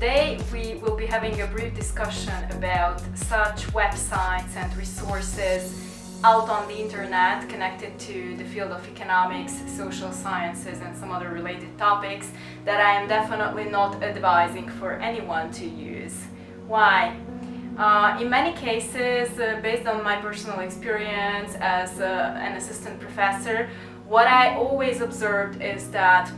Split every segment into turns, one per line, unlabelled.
today we will be having a brief discussion about such websites and resources out on the internet connected to the field of economics, social sciences and some other related topics that I am definitely not advising for anyone to use. Why? In many cases, based on my personal experience as an assistant professor, what I always observed is that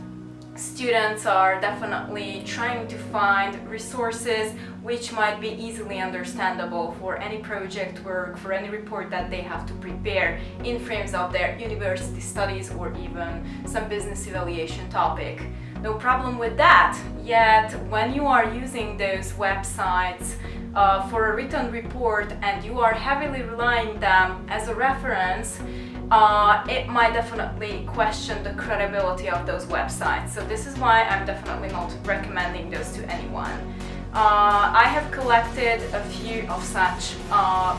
students are definitely trying to find resources which might be easily understandable for any project work, for any report that they have to prepare in frames of their university studies or even some business evaluation topic. No problem with that, yet when you are using those websites for a written report and you are heavily relying them as a reference, it might definitely question the credibility of those websites. So this is why I'm definitely not recommending those to anyone. I have collected a few of such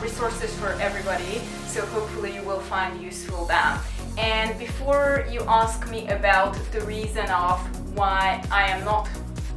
resources for everybody, so hopefully you will find useful them. And before you ask me about the reason of why I am not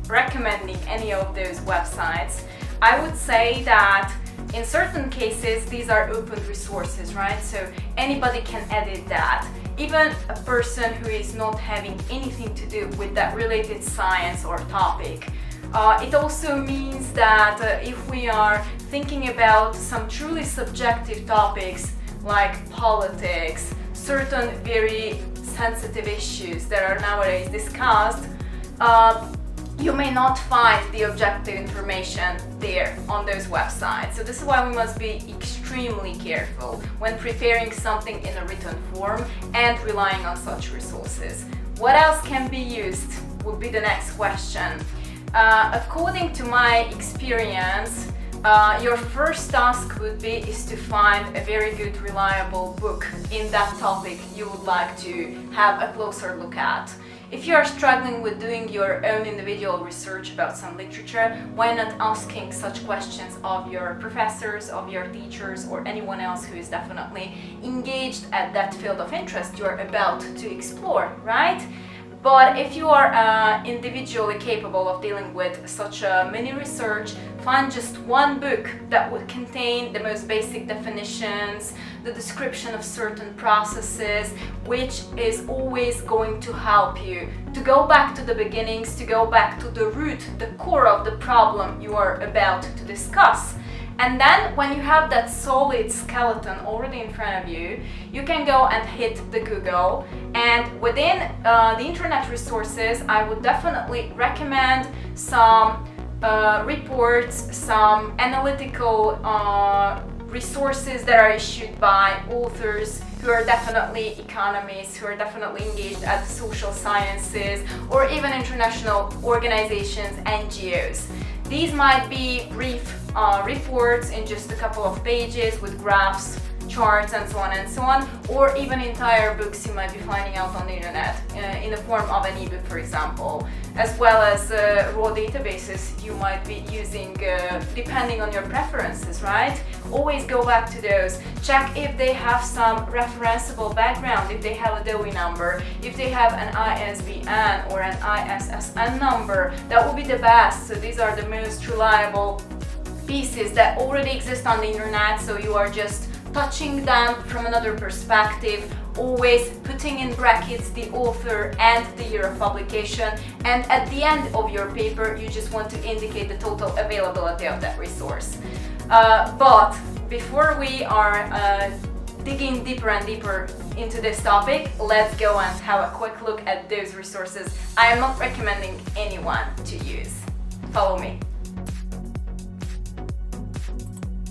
recommending any of those websites, I would say that in certain cases these are open resources, right? So anybody can edit that. Even a person who is not having anything to do with that related science or topic. It also means that if we are thinking about some truly subjective topics like politics, certain very sensitive issues that are nowadays discussed, you may not find the objective information there on those websites. So this is why we must be extremely careful when preparing something in a written form and relying on such resources. What else can be used would be the next question. According to my experience, your first task would be is to find a very good, reliable book in that topic you would like to have a closer look at. If you are struggling with doing your own individual research about some literature, why not asking such questions of your professors, of your teachers, or anyone else who is definitely engaged at that field of interest you're about to explore, right? But if you are individually capable of dealing with such a mini research, find just one book that would contain the most basic definitions, the description of certain processes, which is always going to help you to go back to the beginnings, to go back to the root, the core of the problem you are about to discuss. And then when you have that solid skeleton already in front of you, you can go and hit the Google. And within the internet resources, I would definitely recommend some reports, some analytical resources that are issued by authors who are definitely economists, who are definitely engaged at the social sciences, or even international organizations, NGOs. These might be brief reports in just a couple of pages with graphs, charts and so on, or even entire books you might be finding out on the internet in the form of an ebook, for example, as well as raw databases you might be using depending on your preferences, right? Always go back to those. Check if they have some referenceable background, if they have a DOI number, if they have an ISBN or an ISSN number. That would be the best. So these are the most reliable pieces that already exist on the internet, so you are just touching them from another perspective, always putting in brackets the author and the year of publication, and at the end of your paper you just want to indicate the total availability of that resource. But before we are digging deeper and deeper into this topic, let's go and have a quick look at those resources I am not recommending anyone to use. Follow me.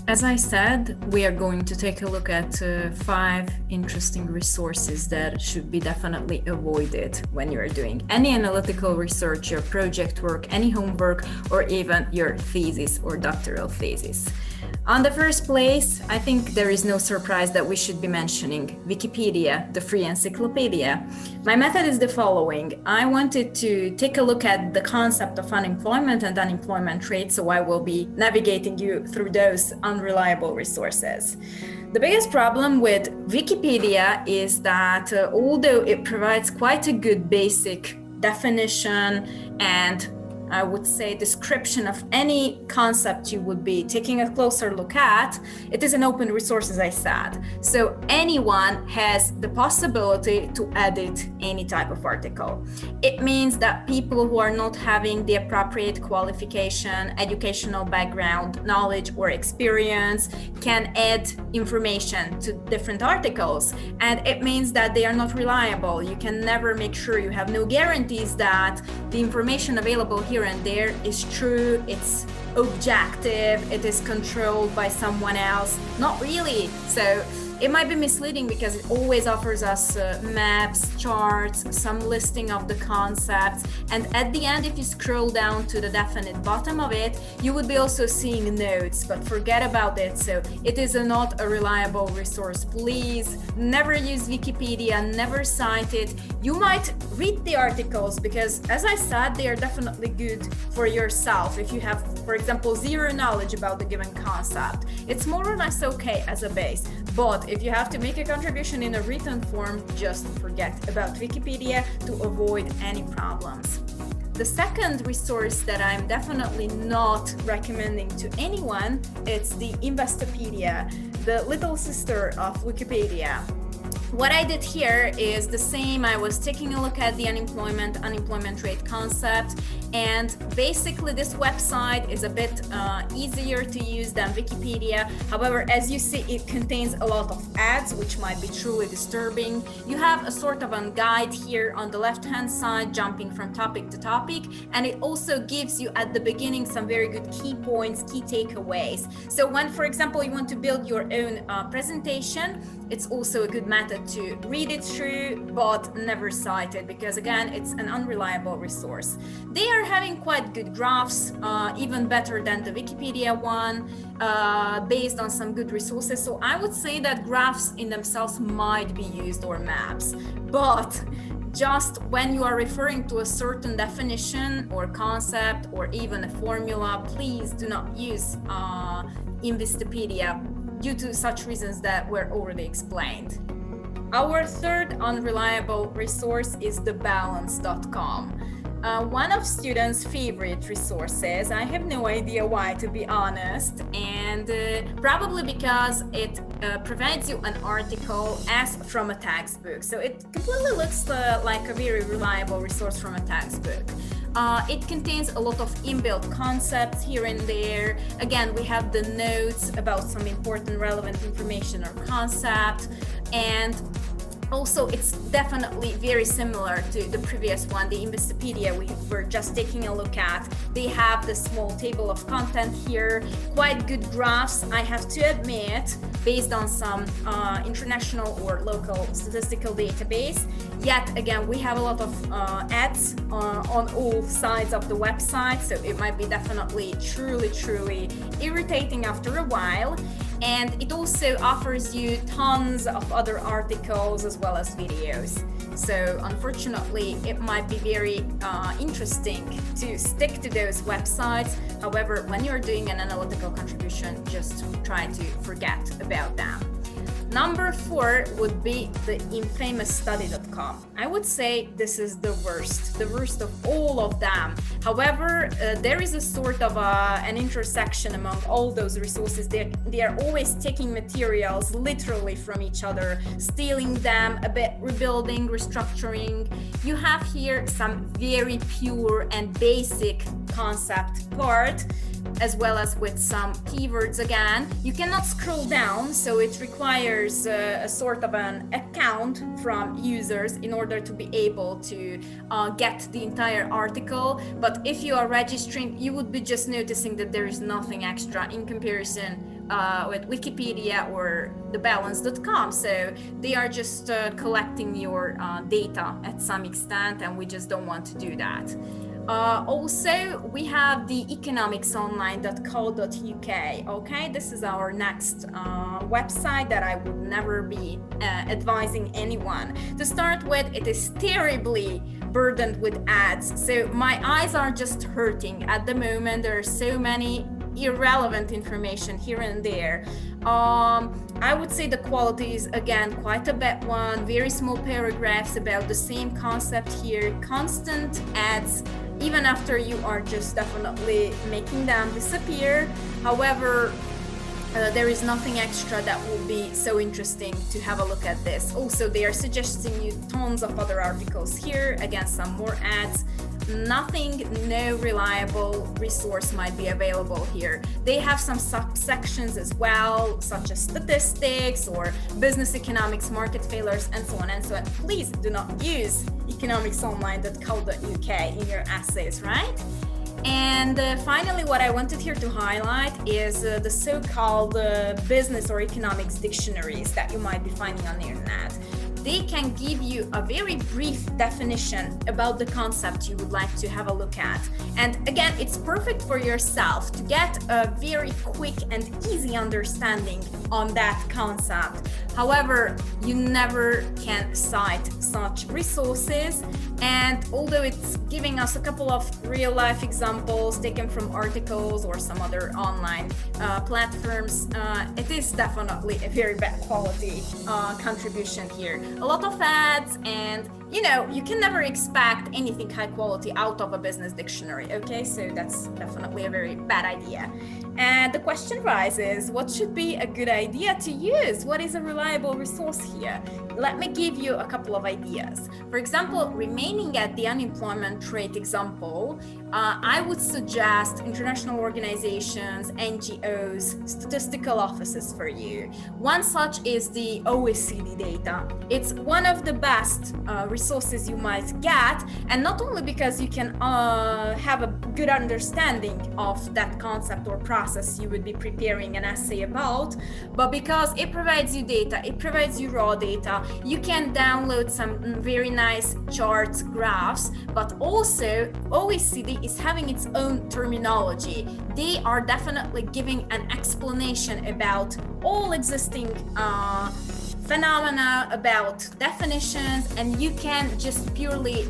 As I said, we are going to take a look at 5 interesting resources that should be definitely avoided when you are doing any analytical research, your project work, any homework, or even your thesis or doctoral thesis. On the first place, I think there is no surprise that we should be mentioning Wikipedia, the free encyclopedia. My method is the following. I wanted to take a look at the concept of unemployment and unemployment rate, so I will be navigating you through those unreliable resources. The biggest problem with Wikipedia is that although it provides quite a good basic definition and I would say, description of any concept you would be taking a closer look at, it is an open resource, as I said. So anyone has the possibility to edit any type of article. It means that people who are not having the appropriate qualification, educational background, knowledge, or experience can add information to different articles. And it means that they are not reliable. You can never make sure, you have no guarantees that the information available here and there is true, it's objective, it is controlled by someone else. Not really. So it might be misleading because it always offers us maps, charts, some listing of the concepts. And at the end, if you scroll down to the definite bottom of it, you would be also seeing notes, but forget about it. So it is not a reliable resource. Please never use Wikipedia, never cite it. You might read the articles because, as I said, they are definitely good for yourself. If you have, for example, zero knowledge about the given concept, it's more or less okay as a base. But if you have to make a contribution in a written form, just forget about Wikipedia to avoid any problems. The second resource that I'm definitely not recommending to anyone, it's the Investopedia, the little sister of Wikipedia. What I did here is the same. I was taking a look at the unemployment rate concept, and basically this website is a bit easier to use than Wikipedia. However, as you see, it contains a lot of ads, which might be truly disturbing. You have a sort of a guide here on the left-hand side, jumping from topic to topic, and it also gives you at the beginning some very good key points, key takeaways. So when, for example, you want to build your own presentation, it's also a good method to read it through, but never cite it, because again, it's an unreliable resource. They are having quite good graphs, even better than the Wikipedia one, based on some good resources. So I would say that graphs in themselves might be used, or maps, but just when you are referring to a certain definition or concept or even a formula, please do not use Investopedia due to such reasons that were already explained. Our third unreliable resource is thebalance.com. One of students' favorite resources. I have no idea why, to be honest, and probably because it provides you an article as from a textbook. So it completely looks like a very reliable resource from a textbook. It contains a lot of inbuilt concepts here and there. Again, we have the notes about some important relevant information or concept, and also, it's definitely very similar to the previous one, the Investopedia we were just taking a look at. They have the small table of content here, quite good graphs, I have to admit, based on some international or local statistical database. Yet again, we have a lot of ads on all sides of the website, so it might be definitely truly irritating after a while. And it also offers you tons of other articles as well as videos. So unfortunately, it might be very interesting to stick to those websites. However, when you're doing an analytical contribution, just try to forget about them. Number 4 would be the infamous Studycom. I would say this is the worst of all of them. However, there is a sort of an intersection among all those resources. They are always taking materials literally from each other, stealing them, a bit rebuilding, restructuring. You have here some very pure and basic concept part, as well as with some keywords again. You cannot scroll down, so it requires a sort of an account from users in order to be able to get the entire article. But if you are registering, you would be just noticing that there is nothing extra in comparison with Wikipedia or thebalance.com. So they are just collecting your data at some extent, and we just don't want to do that. Also, we have the economicsonline.co.uk. Okay, this is our next website that I would never be advising anyone. To start with, it is terribly burdened with ads, so my eyes are just hurting at the moment. There are so many irrelevant information here and there. I would say the quality is again quite a bad one. Very small paragraphs about the same concept here, constant ads even after you are just definitely making them disappear. However, there is nothing extra that will be so interesting to have a look at this. Also, they are suggesting you tons of other articles here, again some more ads. Nothing, no reliable resource might be available here. They have some subsections as well, such as statistics or business economics, market failures, and so on and so on. Please do not use economicsonline.co.uk in your essays, right? And finally, what I wanted here to highlight is the so-called business or economics dictionaries that you might be finding on the internet. They can give you a very brief definition about the concept you would like to have a look at. And again, it's perfect for yourself to get a very quick and easy understanding on that concept. However, you never can cite such resources. And although it's giving us a couple of real life examples taken from articles or some other online platforms, it is definitely a very bad quality contribution here. A lot of ads, and you can never expect anything high quality out of a business dictionary, okay? So that's definitely a very bad idea. And the question rises, what should be a good idea to use? What is a reliable resource here? Let me give you a couple of ideas. For example, remaining at the unemployment rate example, I would suggest international organizations, NGOs, statistical offices for you. One such is the OECD data. It's one of the best resources you might get, and not only because you can have a good understanding of that concept or process you would be preparing an essay about, but because it provides you data, it provides you raw data. You can download some very nice charts, graphs, but also OECD is having its own terminology. They are definitely giving an explanation about all existing phenomena, about definitions, and you can just purely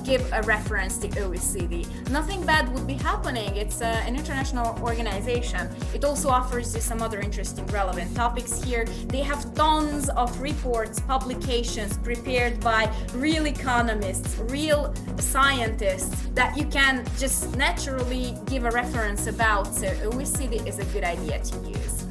give a reference to OECD. Nothing bad would be happening. It's an international organization. It also offers you some other interesting relevant topics here. They have tons of reports, publications prepared by real economists, real scientists that you can just naturally give a reference about. So OECD is a good idea to use.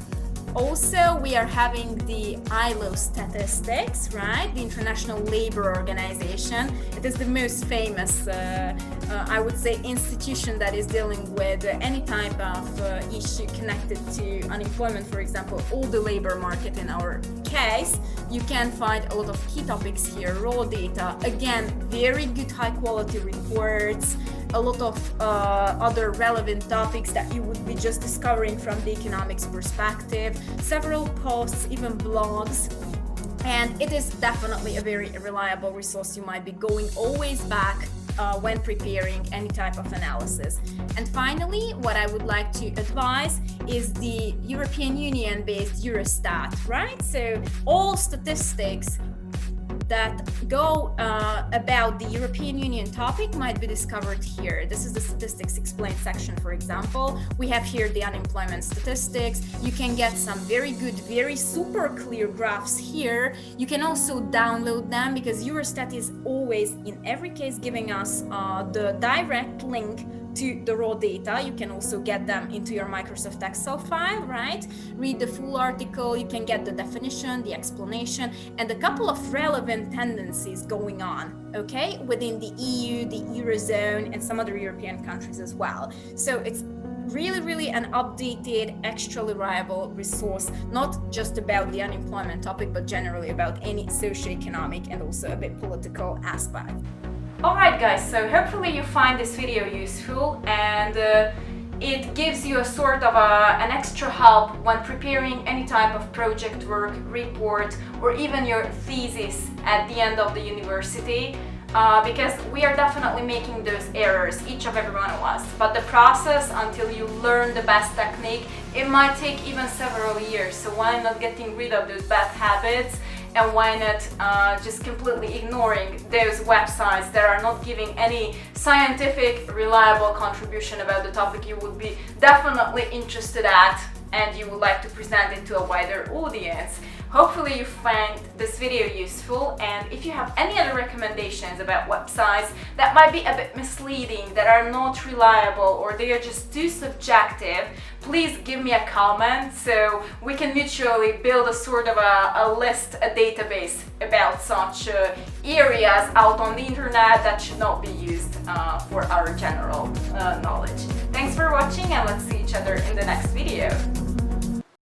Also, we are having the ILO statistics, right? The International Labour Organization. It is the most famous, I would say, institution that is dealing with any type of issue connected to unemployment, for example, or the labor market in our case. You can find a lot of key topics here, raw data, again, very good high quality reports, a lot of other relevant topics that you would be just discovering from the economics perspective, several posts, even blogs. And it is definitely a very reliable resource you might be going always back when preparing any type of analysis. And finally, what I would like to advise is the European Union-based Eurostat, right? So all statistics that go about the European Union topic might be discovered here. This is the statistics explained section, for example. We have here the unemployment statistics. You can get some very good, very super clear graphs here. You can also download them because Eurostat is always, in every case, giving us the direct link to the raw data. You can also get them into your Microsoft Excel file, right? Read the full article, you can get the definition, the explanation, and a couple of relevant tendencies going on, okay, within the EU, the Eurozone, and some other European countries as well. So it's really an updated, extra reliable resource, not just about the unemployment topic, but generally about any socioeconomic and also a bit political aspect.
Alright guys, so hopefully you find this video useful and it gives you a sort of an extra help when preparing any type of project work, report, or even your thesis at the end of the university. Because we are definitely making those errors, each of every one of us. But the process until you learn the best technique, it might take even several years. So why not getting rid of those bad habits and why not just completely ignoring those websites that are not giving any scientific, reliable contribution about the topic you would be definitely interested at and you would like to present it to a wider audience. Hopefully you find this video useful, and if you have any other recommendations about websites that might be a bit misleading, that are not reliable, or they are just too subjective, please give me a comment so we can mutually build a sort of a list, a database about such areas out on the internet that should not be used for our general knowledge. Thanks for watching, and let's see each other in the next video.